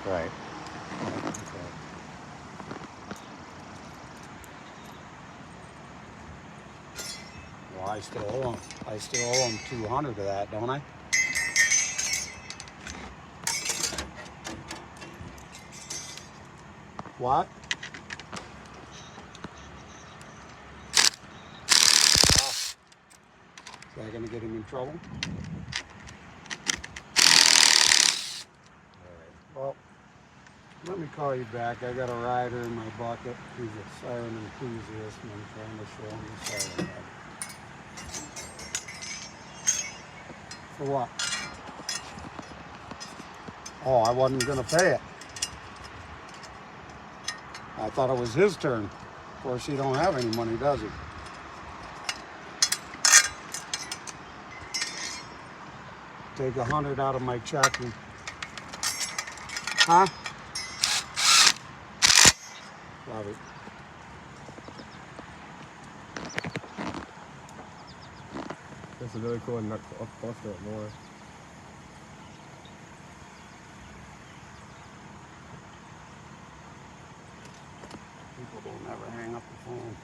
Right. Okay. Well, I still owe him 200 of that, don't I? What? Is that going to get him in trouble? Well, let me call you back. I got a rider in my bucket. He's a siren enthusiast, and I'm trying to show him the siren head. For what? Oh, I wasn't going to pay it. I thought it was his turn. Of course, he don't have any money, does he? Take 100 out of my checking. Huh? Love it. This is really cool and not up close to it more. People don't ever hang up the phone.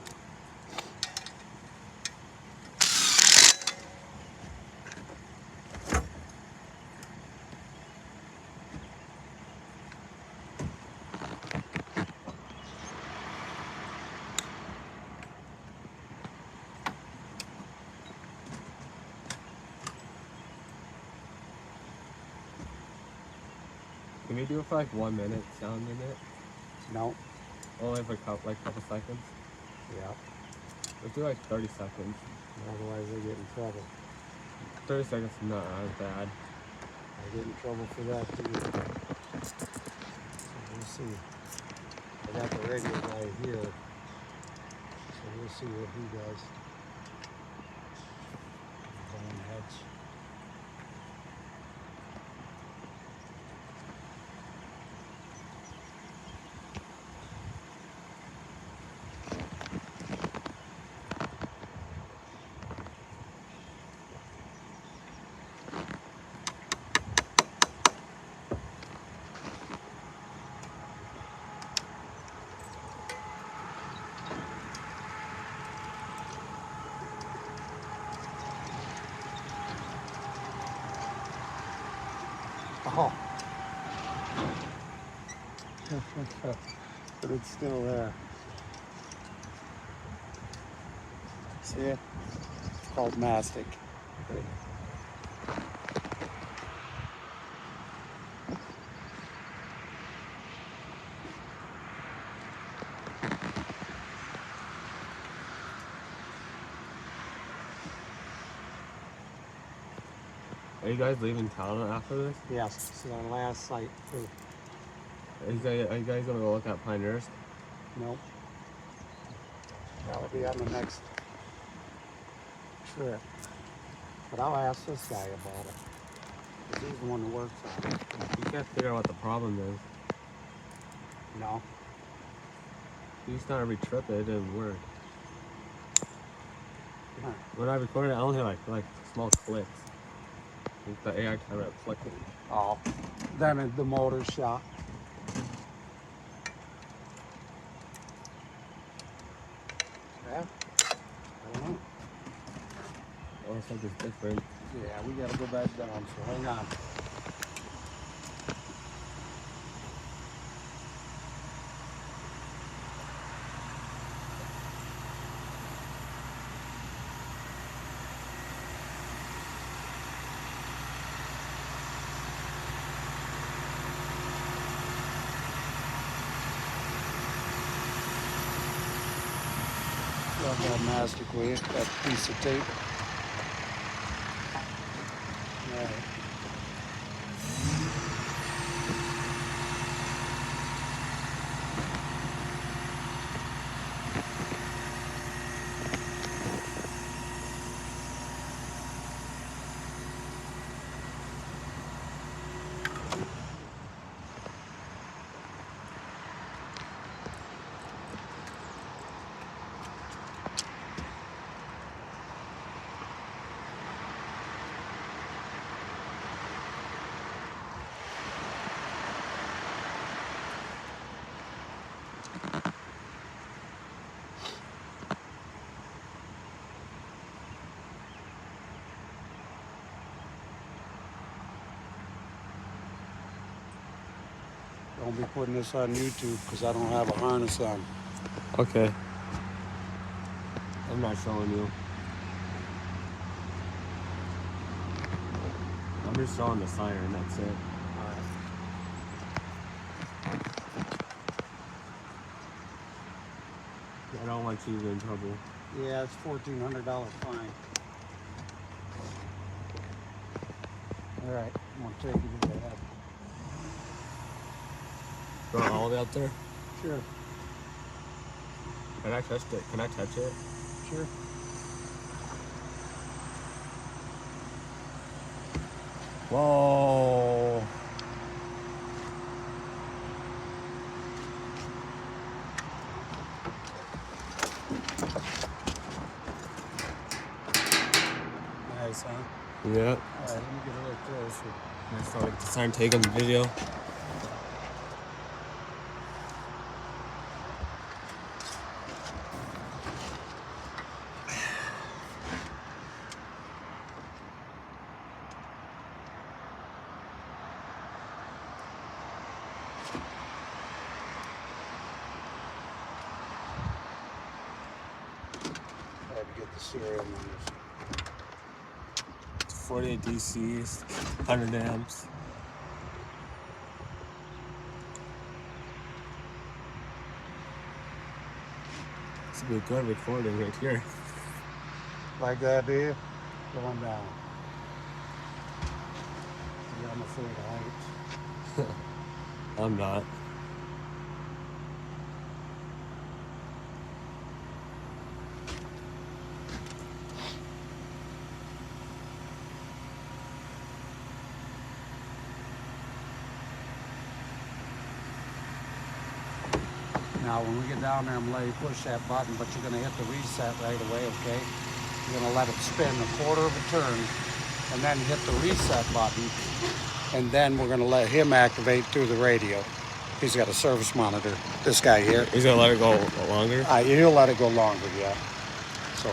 Can we do it for like 1 minute, sound in it? No. Only for a couple seconds? Yeah. Let's do like 30 seconds. Otherwise, they get in trouble. 30 seconds is not as bad. I get in trouble for that too. So we'll see. I got the radio guy here, so we'll see what he does. Boneheads. Oh. But it's still there. See it? It's called mastic. Are you guys leaving town after this? Yes, it's our last site. Are you guys gonna go look at Pioneers? Nope. That'll be on the next trip. But I'll ask this guy about it. 'Cause he's the one who works on it. You can't figure out what the problem is. No. You just not every trip it didn't work. Huh. When I recorded it, I only had like small clicks. Like the AI camera clicking. Oh. Then the motor shot. Yeah. I don't know. Oh, something's different. Yeah, we gotta go back down, so hang on. Grab that mastic with that piece of tape. All right. Don't be putting this on YouTube because I don't have a harness on. Okay. I'm not showing you. I'm just showing the siren, that's it. I don't want you to get in trouble. Yeah, it's $1,400 fine. All right, I'm gonna take you to the head. Go all the way up there? Sure. Can I touch it? Can I touch it? Sure. Whoa. Nice, huh? Yeah. All right, let me get a little closer. Can I start the siren taking the video? I had to get the SIREN on this. 48 DCs, 100 amps. This would be a good recording right here. Like that, do you? Going down. Yeah, I'm afraid of heights. I'm not. Now, when we get down there, I'm gonna let you push that button, but you're gonna hit the reset right away, okay? You're gonna let it spin a quarter of a turn, and then hit the reset button, and then we're gonna let him activate through the radio. He's got a service monitor, this guy here. He's gonna let it go longer? He'll let it go longer, yeah. So